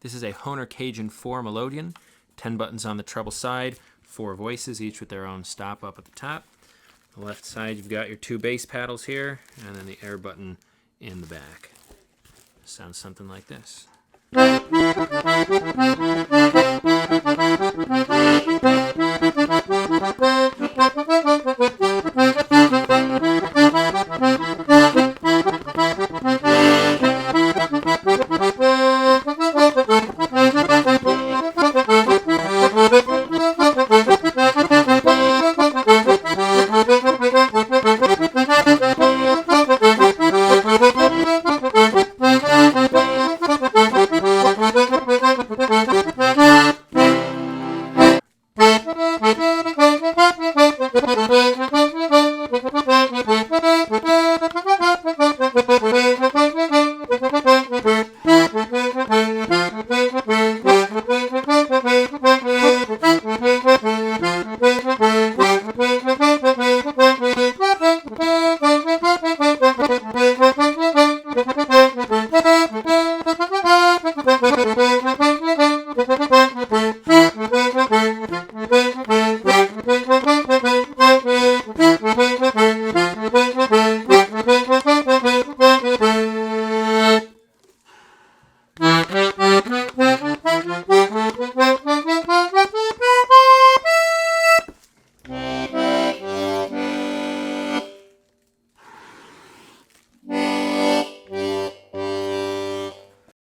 This is a Hohner Cajun IV melodeon. 10 buttons on the treble side, 4 voices, each with their own stop up at the top. On the left side, you've got your 2 bass paddles here, and then the air button in the back. Sounds something like this.